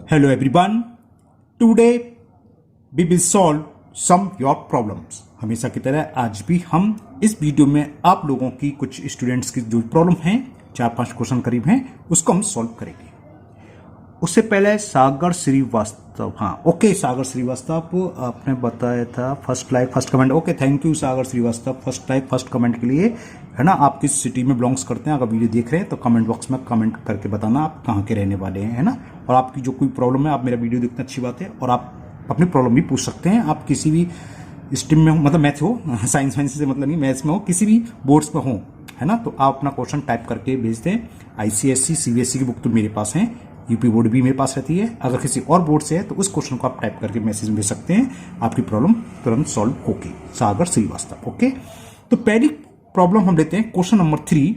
Hello everyone. Today we will solve some your problems. हमेशा की तरह आज भी हम इस वीडियो में आप लोगों की कुछ स्टूडेंट्स की जो प्रॉब्लम हैं 4-5 क्वेश्चन करीब हैं उसको हम सॉल्व करेंगे। उससे पहले सागर श्रीवास्तव, हाँ ओके सागर श्रीवास्तव आपने बताया था first like first comment. Okay thank you Sagar Srivastava first like first comment के लिए, है ना। आप किस सिटी में बिलोंग्स करते हैं, अगर वीडियो देख रहे हैं तो कमेंट बॉक्स में कमेंट करके बताना आप कहाँ के रहने वाले हैं, है ना। और आपकी जो कोई प्रॉब्लम है आप मेरा वीडियो देखना अच्छी बात है, और आप अपनी प्रॉब्लम भी पूछ सकते हैं। आप किसी भी स्ट्रीम में हो, मतलब मैथ हो, साइंस वाइंस से मतलब नहीं, मैथ्स में हो, किसी भी बोर्ड्स पर हो, है ना, तो आप अपना क्वेश्चन टाइप करके भेज दें। ICSE CBSE की बुक तो मेरे पास है, यूपी बोर्ड भी मेरे पास रहती है। अगर किसी और बोर्ड से है तो उस क्वेश्चन को आप टाइप करके मैसेज में भेज सकते हैं, आपकी प्रॉब्लम तुरंत सॉल्व होगी। सागर श्रीवास्तव। ओके, तो पहली प्रॉब्लम हम लेते हैं question number 3,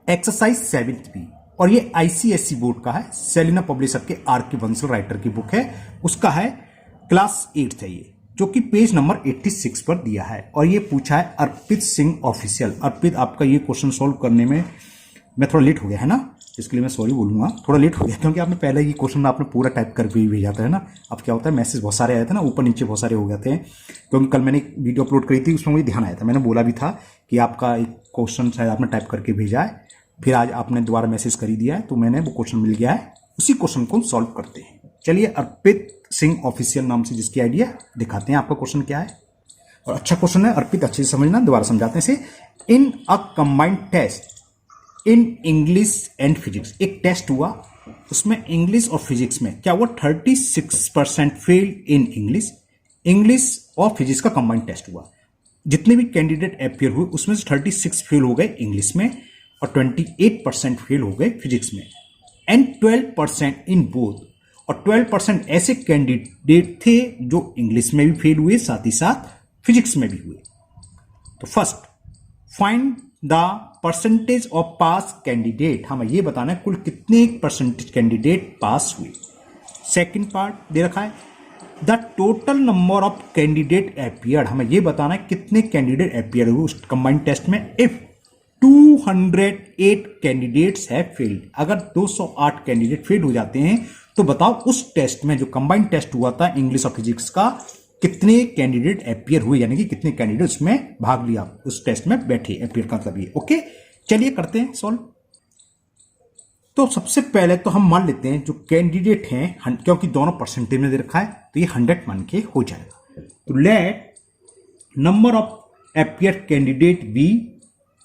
exercise 7th B, और ये ICSE बोर्ड का है, सेलिना पब्लिशर के RK बंसल राइटर की बुक है, उसका है क्लास 8 है ये, जो कि पेज नंबर 86 पर दिया है। और ये पूछा है अर्पित सिंह ऑफिशियल। अर्पित, आपका ये क्वेश्चन सॉल्व करने में मैं थोड़ा लेट हो गया, है ना, इसके लिए मैं सॉरी बोलूंगा, थोड़ा लेट हो गया, क्योंकि आपने पहले ये क्वेश्चन आपने पूरा टाइप करके भेजा था, है ना। अब क्या होता है, मैसेज बहुत सारे आए थे ना, ऊपर नीचे बहुत सारे हो गए थे, क्योंकि कल मैंने एक वीडियो अपलोड करी थी, उसमें मुझे ध्यान आया था, मैंने बोला भी था कि आपका एक क्वेश्चन शायद आपने टाइप करके भेजा है, फिर आज आपने दोबारा मैसेज कर ही दिया है, तो मैंने वो क्वेश्चन मिल गया है, उसी क्वेश्चन को सॉल्व करते हैं। चलिए, अर्पित सिंह ऑफिशियल नाम से जिसकी आइडिया, दिखाते हैं आपका क्वेश्चन क्या है। और अच्छा क्वेश्चन है अर्पित, अच्छे से समझना, दोबारा समझाते हैं इसे। In a combined test in English and physics, एक टेस्ट हुआ, उसमें इंग्लिश और फिजिक्स में क्या हुआ, 36% फेल इन इंग्लिश और फिजिक्स का कंबाइंड टेस्ट हुआ। जितने भी कैंडिडेट अपियर हुए उसमें से 36 फेल हो गए इंग्लिश में और 28% फेल हो गए फिजिक्स में, एंड 12% इन बोथ, और 12% ऐसे कैंडिडेट थे जो इंग्लिश में भी फेल हुए, साथ ही साथ फिजिक्स में भी हुए। तो first, find the percentage of pass candidate, हमें ये बताना है कुल कितने परसेंटेज कैंडिडेट पास हुए। सेकंड पार्ट दे रखा है the total number of candidate appeared, हमें ये बताना है कितने कैंडिडेट अपियर हुए उस कंबाइंड टेस्ट में। इफ 208 कैंडिडेट्स है फेल्ड, अगर 208 कैंडिडेट फेल हो जाते हैं तो बताओ उस टेस्ट में, जो कंबाइंड टेस्ट हुआ था इंग्लिश और फिजिक्स का, कितने कैंडिडेट अपियर हुए, यानी कि कितने कैंडिडेट उसमें भाग लिया, उस टेस्ट में बैठे, अपियर का मतलब ये। ओके, चलिए करते हैं सॉल्व। तो सबसे पहले तो हम मान लेते हैं जो कैंडिडेट हैं, क्योंकि दोनों परसेंटेज में दे रखा है तो ये 100 मान के हो जाएगा। तो let number of appear candidate be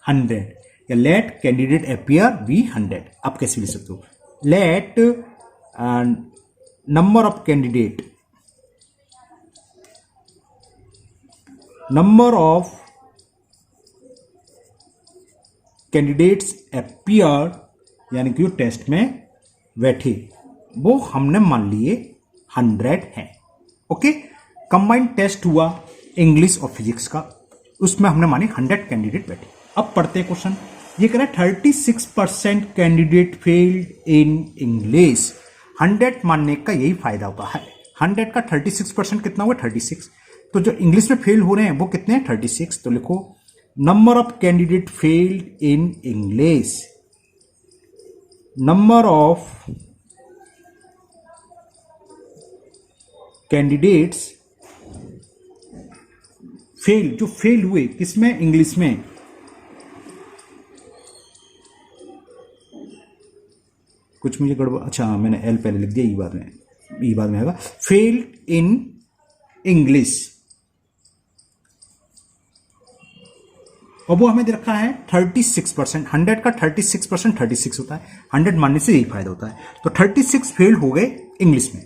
100, या लेट कैंडिडेट अपियर बी 100, आप कैसे लिख सकते हो, late number of candidate, number of candidates appear, यानी कि जो टेस्ट में बैठे वो हमने मान लिए 100 हैं। ओके, कंबाइंड टेस्ट हुआ इंग्लिश और फिजिक्स का, उसमें हमने माने 100 कैंडिडेट बैठे। अब पढ़ते हैं क्वेश्चन, ये कह रहा है 36% कैंडिडेट फेल्ड इन इंग्लिश। 100 मानने का यही फायदा होता है, 100 का 36% कितना हुआ, 36, तो जो इंग्लिश में फेल हो रहे हैं वो कितने हैं, 36। तो लिखो number of candidate failed in English, number of candidates fail, जो फेल हुए किसमें, इंग्लिश में, कुछ मुझे गड़बड़, अच्छा मैंने एल पहले लिख दिया, ई बाद में आएगा, फेल्ड इन इंग्लिश, और वो हमें दे रखा है 36%। 100 का 36% 36 होता है, 100 मानने से यही फायदा होता है। तो 36 फेल हो गए इंग्लिश में।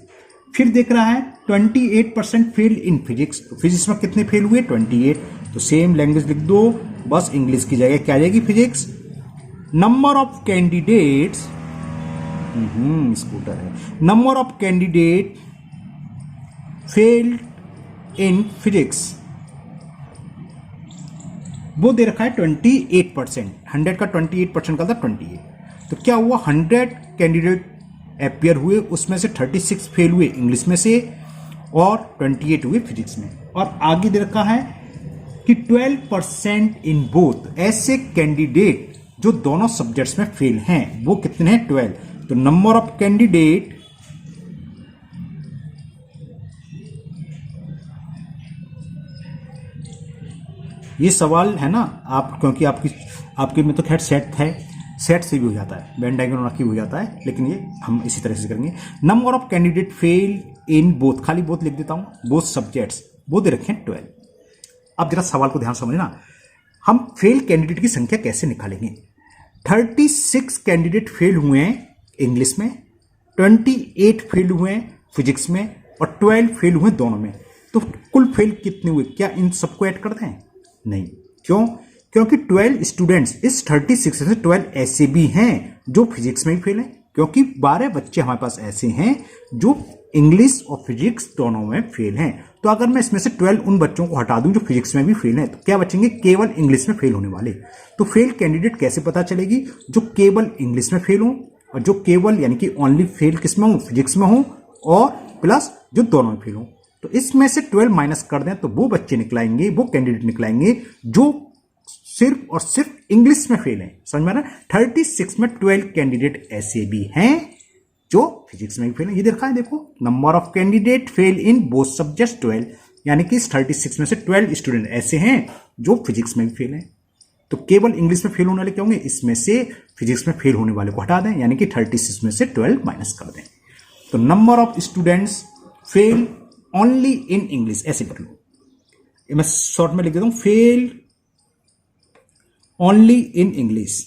फिर देख रहा है 28% फेल इन फिजिक्स, तो फिजिक्स में कितने फेल हुए, 28, तो सेम लैंग्वेज लिख दो, बस इंग्लिश की जगह क्या आ जाएगी, फिजिक्स। नंबर ऑफ कैंडिडेट्स, स्कूटर है, number of candidate failed in physics, वो दे रखा है 28%, 100 का 28% का था 28, तो क्या हुआ, 100 कैंडिडेट अपियर हुए, उसमें से 36 फेल हुए इंग्लिश में से और 28 हुए फिजिक्स में। और आगे दे रखा है कि 12% इन बोथ, ऐसे कैंडिडेट जो दोनों सब्जेक्ट्स में फेल हैं वो कितने हैं, 12। तो नंबर ऑफ कैंडिडेट ये सवाल है ना, आप क्योंकि आपके में तो खैर सेट है, सेट से भी हो जाता है, वेन डायग्राम रखी हो जाता है, लेकिन ये हम इसी तरह से करेंगे। Number of candidate fail in both, खाली बोथ लिख देता हूं, बोथ सब्जेक्ट्स, वो दे रखे हैं 12। अब जरा सवाल को ध्यान से समझना, हम फेल कैंडिडेट की संख्या कैसे निकालेंगे। 36 कैंडिडेट फेल हुए हैं इंग्लिश में, 28 फेल हुए हैं फिजिक्स में और 12 फेल हुए दोनों में। तो कुल फेल कितने हुए, क्या इन सबको ऐड कर दें? नहीं। क्यों? क्योंकि 12 स्टूडेंट्स इस 36 से 12 ऐसे भी हैं जो फिजिक्स में भी फेल हैं, क्योंकि 12 बच्चे हमारे पास ऐसे हैं जो इंग्लिश और फिजिक्स दोनों में फेल हैं। तो अगर मैं इसमें से 12 उन बच्चों को हटा दूं जो फिजिक्स में भी फेल हैं, तो क्या बचेंगे? केवल इंग्लिश में फेल होने वाले। तो फेल कैंडिडेट कैसे पता चलेगी? जो केवल इंग्लिश में फेल हो और जो केवल यानी कि ओनली फेल किस में हो, फिजिक्स में हो, और प्लस जो दोनों में फेल हो। तो इसमें से 12 माइनस कर दें तो वो बच्चे निकलाएंगे, वो कैंडिडेट निकलाएंगे जो सिर्फ और सिर्फ इंग्लिश में फेल हैं। समझ में आ रहा है? 36 में 12 कैंडिडेट ऐसे भी हैं जो फिजिक्स में भी फेल हैं। ये देखा है, देखो, number of candidate fail in both subjects 12, यानी कि इस 36 में से 12 स्टूडेंट ऐसे हैं जो फिजिक्स में भी फेल हैं। तो केवल इंग्लिश में फेल होने वाले क्या होंगे? इसमें से फिजिक्स में फेल होने वाले को हटा दें, यानी कि 36 में से 12 माइनस कर दें। तो number of students fail only in English, ऐसे कर लो, ये मैं शॉर्ट में लिख देता हूं, फेल ओनली इन इंग्लिश।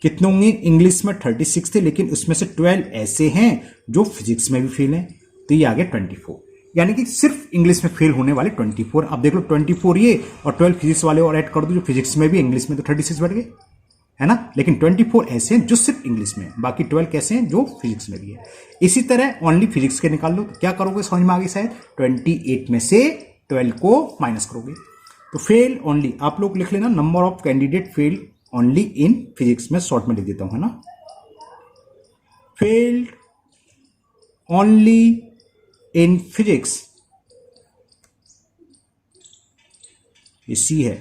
कितने होंगे? इंग्लिश में 36 थे, लेकिन उसमें से 12 ऐसे हैं जो फिजिक्स में भी फेल हैं, तो ये आ गया 24, यानी कि सिर्फ इंग्लिश में फेल होने वाले 24। अब देख लो 24 ये और 12 फिजिक्स वाले और ऐड कर दो जो फिजिक्स में भी, इंग्लिश में तो 36 बढ़ गए, है ना। लेकिन 24 ऐसे हैं जो सिर्फ इंग्लिश में, बाकी 12 कैसे हैं जो फिजिक्स में भी है। इसी तरह ओनली फिजिक्स के निकाल लो, तो क्या करोगे? समझ में आ गई शायद। 28 में से 12 को माइनस करोगे तो फेल ओनली, आप लोग लिख लेना, number of candidate fail only in physics में शॉर्ट में लिख देता हूं, है ना। फेल्ड ओनली इन फिजिक्स, ये सी है।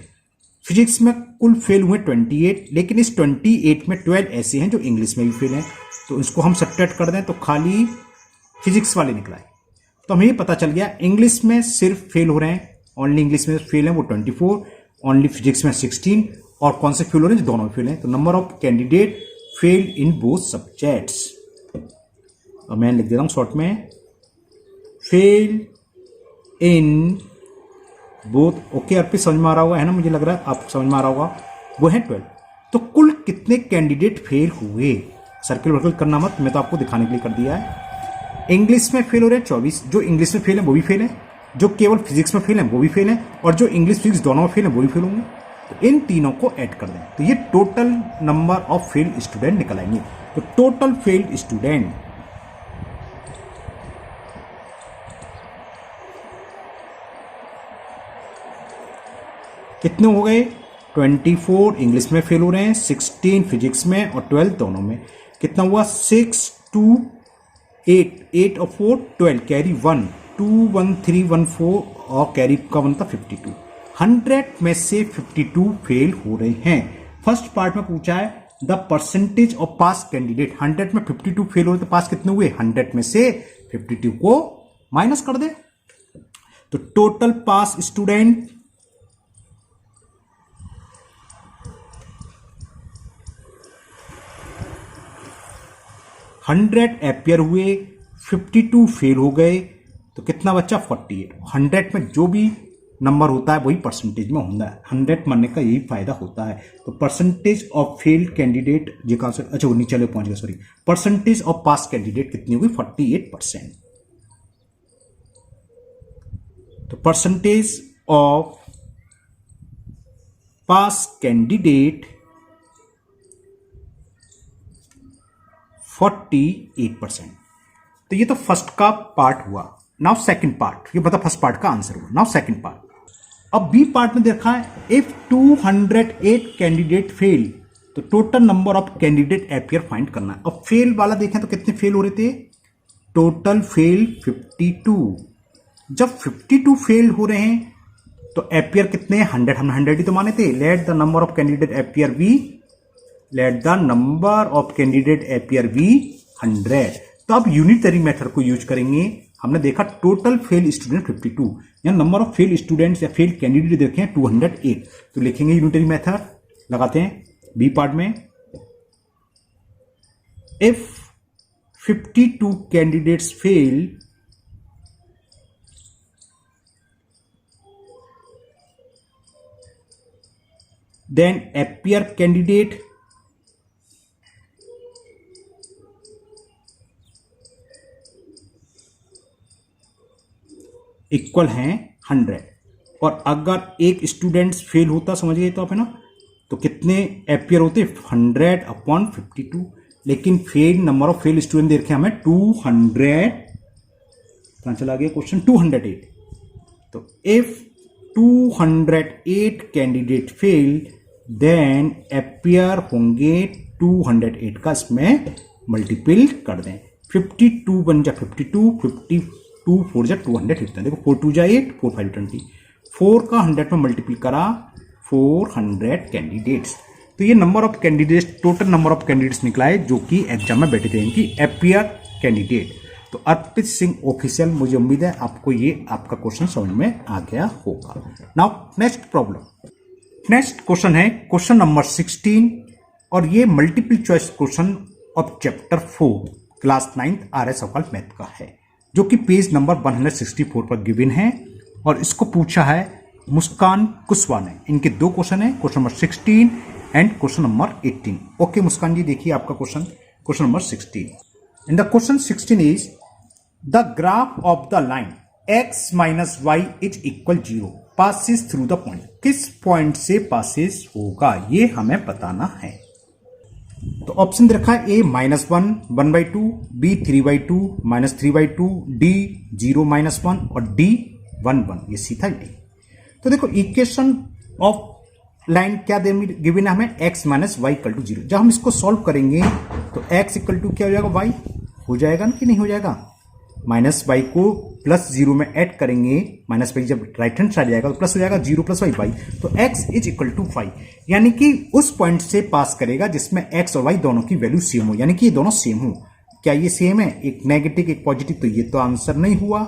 फिजिक्स में कुल फेल हुए 28, लेकिन इस 28 में 12 ऐसे हैं जो इंग्लिश में भी फेल हैं, तो इसको हम सब्ट्रैक्ट कर दें तो खाली फिजिक्स वाले निकलाए। तो हमें ये पता चल गया इंग्लिश में सिर्फ फेल हो रहे हैं, ओनली इंग्लिश में फेल हैं वो 24, ओनली फिजिक्स में 16, और कौन से फेल हो रहे हैं? जो दोनों में फेल हैं। तो number of candidate fail in both subjects, और मैं लिख देता हूं शॉर्ट में, फेल इन बोथ। ओके अर्पित, समझ में आ रहा होगा, है ना, मुझे लग रहा है आपको समझ में आ रहा होगा। वो है 12। तो कुल कितने कैंडिडेट फेल हुए? सर्किल वर्कल करना मत, मैं तो आपको दिखाने के लिए कर दिया है। इंग्लिश में फेल हो रहे हैं 24, जो इंग्लिश में फेल है वो भी फेल है, जो केवल फिजिक्स में फेल है वो भी फेल है, और जो इंग्लिश फिजिक्स दोनों में फेल है वो भी फेल होंगे। तो इन तीनों को ऐड कर दें तो ये total number of failed student निकल आएंगे। तो टोटल फेल्ड स्टूडेंट कितने हो गए? 24 इंग्लिश में फेल हो रहे हैं, 16 फिजिक्स में और 12 दोनों में। कितना हुआ? 6 2 8 8 और 4 12, कैरी 1 2 1 3 1 4 और कैरी का बनता 52। 100 में से 52 फेल हो रहे हैं। फर्स्ट पार्ट में पूछा है the percentage of pass candidate, 100 में 52 फेल हो रहे तो पास कितने हुए? 100 में से 52 को माइनस कर दे तो टोटल पास स्टूडेंट 100 एपियर हुए, 52 फेल हो गए, तो कितना बच्चा? 48। 100 में जो भी नंबर होता है वही परसेंटेज में होता है, 100 मानने का यही फायदा होता है। तो परसेंटेज ऑफ फेल्ड कैंडिडेट जो कहा, अच्छा वो नीचे पहुंच गया, sorry, percentage of pass candidate कितनी होगी? 48%। तो परसेंटेज ऑफ पास कैंडिडेट 48%। तो ये तो फर्स्ट का पार्ट हुआ। नाउ सेकंड पार्ट, ये पता फर्स्ट पार्ट का आंसर हुआ। नाउ सेकंड पार्ट, अब बी पार्ट में देखा है इफ 208 कैंडिडेट फेल, तो total number of candidate appear find करना है। अब फेल वाला देखें तो कितने फेल हो रहे थे? Total fail 52। जब 52 फेल हो रहे हैं तो एपियर कितने? 100, हमने 100 ही तो माने थे। Let the number of candidate appear be, let the number of candidate appear be 100। तो अब यूनिटरी मेथड को यूज करेंगे हमने देखा टोटल फेल स्टूडेंट 52, या नंबर ऑफ फेल स्टूडेंट्स या फेल कैंडिडेट देखे हैं 208। तो लिखेंगे यूनिटरी मेथड, लगाते हैं बी पार्ट में, if 52 candidates fail then appear candidate equal हैं 100। और अगर एक स्टूडेंट फेल होता, समझ गए तो आप, है ना, तो कितने एपियर होते, 100/52। लेकिन fail number of fail student देखे हमें 200, कहां चला गया क्वेश्चन, 208। तो if 208 candidate fail then appear होंगे 208 का इसमें मल्टीपल कर दें, 52 बन जा 52, 52 4 जा 200 लिखते हैं। देखो 4 2 जा 8, 4 5 20, 4 का 100 में मल्टीपल करा 400 कैंडिडेट्स। तो ये number of candidates, total number of candidates निकला है जो कि एग्जाम में बैठे थे, इनकी एपियर कैंडिडेट। तो अर्पित सिंह ऑफिशियल, मुझे उम्मीद है आपको ये आपका क्वेश्चन समझ में आ गया होगा। Now next problem, next question है क्वेश्चन नंबर 16, और ये multiple choice question of chapter 4 class 9th आर्य सवाल मैथ का है, जो कि पेज नंबर 164 पर गिवन है, और इसको पूछा है मुस्कान कुशवाहा ने। इनके दो क्वेश्चन है, question number 16 and question number 18। Okay Muskan ji, देखिए आपका question, question number 16। And the question 16 is the graph of the line x minus y is equal 0 passes through the point। किस पॉइंट से पासेस होगा ये हमें बताना है। तो ऑप्शन दे रखा है a -1 1/2, b 3/2 -3/2, d 0-1 और d 1 ये सी था डी। तो देखो इक्वेशन ऑफ लाइन क्या गिवन है हमें, x minus Y equal to 0। जब हम इसको सॉल्व करेंगे तो x इक्वल टू क्या हो जाएगा, y हो जाएगा ना कि नहीं हो जाएगा। माइनस वाई को प्लस 0 में ऐड करेंगे, माइनस वाई जब राइट हैंड साइड जाएगा तो प्लस हो जाएगा 0 + y। तो x इज इक्वल टू 5, यानी कि उस पॉइंट से पास करेगा जिसमें x और y दोनों की वैल्यू सेम हो, यानी कि ये दोनों सेम हो। क्या ये सेम है, एक नेगेटिव एक पॉजिटिव, तो ये तो आंसर नहीं हुआ।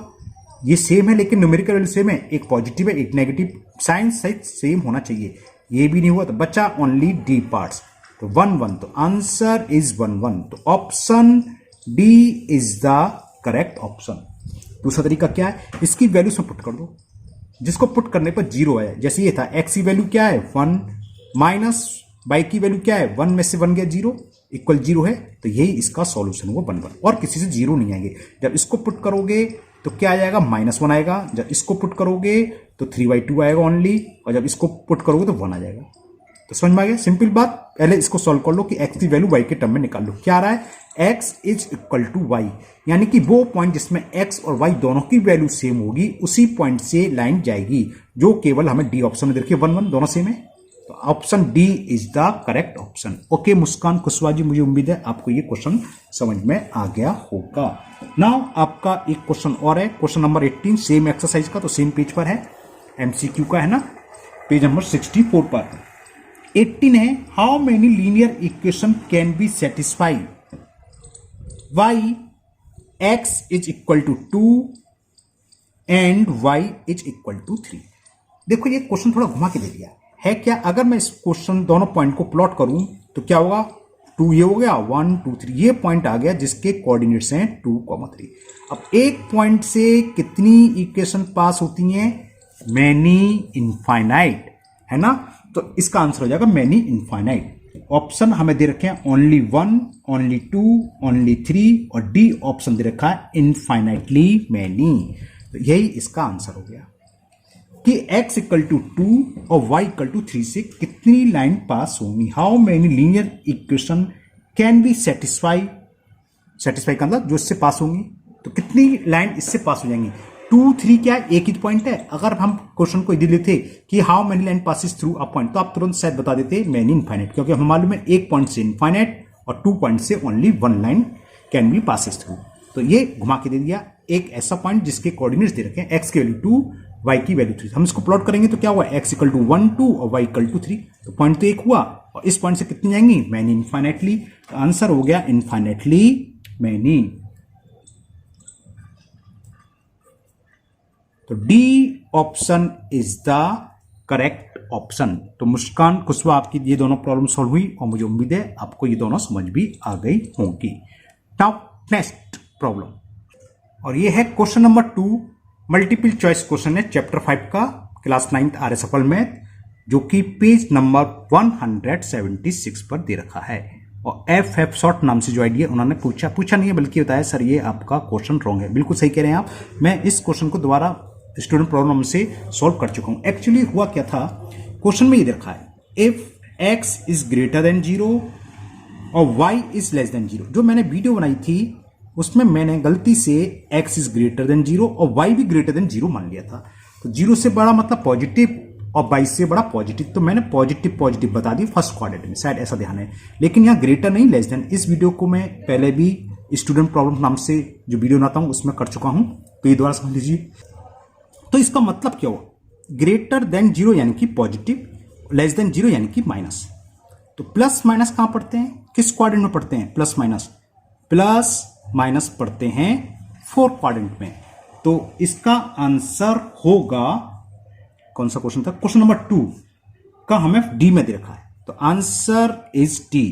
ये सेम है लेकिन न्यूमेरिकल वैल्यू सेम है, एक पॉजिटिव है एक नेगेटिव, साइन साइड सेम होना चाहिए, ये भी नहीं हुआ। तो बचा ओनली डी पार्ट्स, तो 1 तो आंसर इज 1 तो option D is the correct option. दूसरा तरीका क्या है, इसकी वैल्यू में पुट कर दो, जिसको पुट करने पर 0 आया। जैसे ये था x की वैल्यू क्या है 1 माइनस y की वैल्यू क्या है 1 में से 1 गया 0 इक्वल 0 है, तो यही इसका सॉल्यूशन हुआ 1 और किसी से 0 नहीं आएंगे। जब इसको पुट करोगे तो क्या आ जाएगा, -1 आएगा। जब इसको पुट करोगे तो 3/2 आएगा ओनली, और जब इसको पुट करोगे तो 1 आ जाएगा। तो समझ में आ गया, सिंपल बात। पहले इसको सॉल्व कर लो कि x की वैल्यू y के टर्म में निकाल लो। क्या आ रहा है, x is equal to y, यानी कि वो पॉइंट जिसमें x और y दोनों की वैल्यू सेम होगी उसी पॉइंट से लाइन जाएगी, जो केवल हमें डी ऑप्शन में देखिए 1 दोनों सेम है। तो option D is the correct option. Okay Muskan Kushwaha ji, मुझे उम्मीद है आपको ये क्वेश्चन समझ में आ गया होगा। नाउ आपका एक क्वेश्चन और है, क्वेश्चन नंबर 18, सेम एक्सरसाइज का, तो सेम पेज पर है, एमसीक्यू का है ना, पेज नंबर 64 पर। 18 है, how many linear equation can be satisfied Y X is equal to 2 and Y is equal to 3। देखो ये क्वेश्चन थोड़ा घुमा के दे दिया है। क्या, अगर मैं इस क्वेश्चन दोनों पॉइंट को प्लॉट करूं तो क्या होगा, 2 ये हो गया, 1 2 3 ये पॉइंट आ गया जिसके कोऑर्डिनेट्स हैं 2, 3। अब एक पॉइंट से कितनी इक्वेशन पास होती हैं, मैनी इनफाइनाइट, है ना। तो इसका आंसर हो जाएगा मैनी इनफाइनाइट। ऑप्शन हमें दे रखे हैं ओनली 1, ओनली 2, ओनली 3, और डी ऑप्शन दे रखा है इनफाइनाइटली मैनी। तो यही इसका आंसर हो गया कि x इक्वल टू 2 और y इक्वल टू 3 से कितनी लाइन पास होंगी। How many linear equation can B satisfy का मतलब जो इससे पास होंगी, तो कितनी लाइन इससे पास हो जाएंगी। 2 3 क्या है, एक ही पॉइंट है। अगर हम क्वेश्चन को यदि लेते कि how many line passes through a point, तो आप तुरंत शायद बता देते मैनी इनफाइनाइट, क्योंकि हमें मालूम है एक पॉइंट से इनफाइनाइट और 2 पॉइंट से only 1 line can be passes through. तो ये घुमा के दे दिया एक ऐसा पॉइंट जिसके कोऑर्डिनेट्स दे रखे हैं, x की वैल्यू 2, y की वैल्यू 3। हम इसको प्लॉट करेंगे तो क्या हुआ, x इक्वल टू 1 2 और y इक्वल टू 3। तो पॉइंट तो एक हुआ, और इस पॉइंट से कितनी जाएंगी, मैनी इनफाइनाइटली। तो आंसर हो गया इनफाइनाइटली मैनी। तो D option is the correct option. तो मुस्कान कुशवाहा आपकी ये दोनों प्रॉब्लम सॉल्व हुई और मुझे उम्मीद है आपको ये दोनों समझ भी आ गई होंगी। नाउ नेक्स्ट प्रॉब्लम, और ये है question number 2, multiple choice question है चैप्टर 5 का, क्लास 9th आर्य सफल मैथ, जो कि पेज नंबर 176 पर दे रखा है। और एफ शॉर्ट नाम से जो आईडी है उन्होंने पूछा नहीं है बल्कि बताया सर ये आपका क्वेश्चन रॉन्ग है। बिल्कुल सही कह रहे हैं आप। मैं इस क्वेश्चन को दोबारा स्टूडेंट प्रॉब्लम से सॉल्व कर चुका हूं। एक्चुअली हुआ क्या था, क्वेश्चन में ये देखा है if x is greater than 0 और y इज लेस देन 0। जो मैंने वीडियो बनाई थी उसमें मैंने गलती से x इज ग्रेटर देन 0 और y भी ग्रेटर देन 0 मान लिया था। तो 0 से बड़ा मतलब पॉजिटिव और 22 से बड़ा पॉजिटिव, तो मैंने पॉजिटिव बता दी फर्स्ट क्वाड्रेंट में, शायद ऐसा ध्यान है। लेकिन यहाँ ग्रेटर नहीं लेस देन, इस वीडियो को मैं पहले भी स्टूडेंट प्रॉब्लम नाम से जो वीडियो बनाता हूं उसमें कर चुका हूं, तो ये दोबारा समझ लीजिए। तो इसका मतलब क्या हुआ, ग्रेटर देन 0 यानी कि पॉजिटिव, लेस देन 0 यानी कि माइनस। तो प्लस माइनस कहां पढ़ते हैं, किस क्वाड्रेंट में पढ़ते हैं, प्लस माइनस पढ़ते हैं 4th क्वाड्रेंट में। तो इसका आंसर होगा, कौन सा क्वेश्चन था, क्वेश्चन नंबर 2 का हमें डी में दे रखा है। तो answer is D,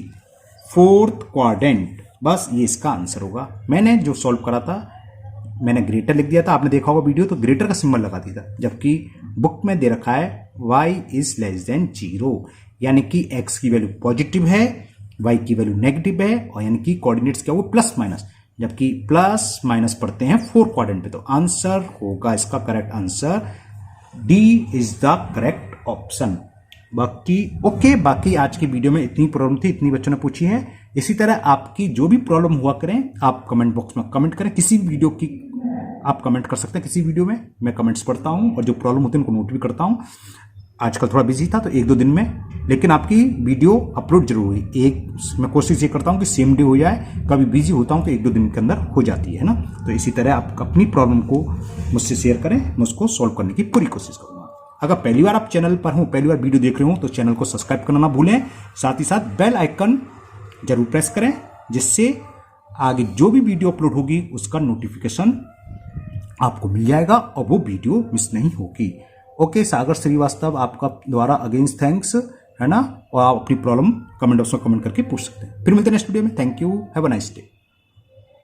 4th quadrant. बस ये इसका आंसर होगा। मैंने जो सॉल्व करा था मैंने ग्रेटर लिख दिया था, आपने देखा होगा वीडियो, तो ग्रेटर का सिंबल लगा दिया था, जबकि बुक में दे रखा है y इज लेस देन 0, यानी कि x की वैल्यू पॉजिटिव है, y की वैल्यू नेगेटिव है, और यानी कि कोऑर्डिनेट्स क्या हुआ प्लस माइनस, जबकि प्लस माइनस पढ़ते हैं 4th क्वाड्रेंट पे। तो आंसर होगा इसका correct answer D is the correct option. बाकी आज की वीडियो में इतनी प्रॉब्लम थी, इतनी बच्चों ने पूछी है। इसी तरह आपकी जो भी प्रॉब्लम हुआ करें आप कमेंट बॉक्स में कमेंट करें, किसी भी वीडियो की आप कमेंट कर सकते हैं, किसी वीडियो में मैं कमेंट्स पढ़ता हूं और जो प्रॉब्लम होती है उनको नोट भी करता हूं। आजकल थोड़ा बिजी था तो 1-2 दिन में, लेकिन आपकी वीडियो अपलोड जरूर हुई। मैं कोशिश ये करता हूं कि सेम डे हो जाए, कभी बिजी होता हूं तो 1-2 दिन के अंदर हो जाती है ना। तो इसी तरह आप अपनी प्रॉब्लम को मुझसे शेयर करें, मैं उसको सॉल्व करने की पूरी कोशिश करूंगा। अगर पहली बार आप चैनल पर हो, पहली बार वीडियो देख रहे हो, तो चैनल को सब्सक्राइब करना ना भूलें, साथ ही साथ बेल आइकन जरूर प्रेस करें, जिससे आगे जो भी वीडियो अपलोड होगी उसका नोटिफिकेशन आपको मिल जाएगा और वो वीडियो मिस नहीं होगी। ओके, सागर श्रीवास्तव आपका द्वारा अगेंस्ट थैंक्स, है ना। और आप अपनी प्रॉब्लम कमेंट बॉक्स में कमेंट करके पूछ सकते हैं। फिर मिलते हैं नेक्स्ट वीडियो में। Thank you, have a nice day.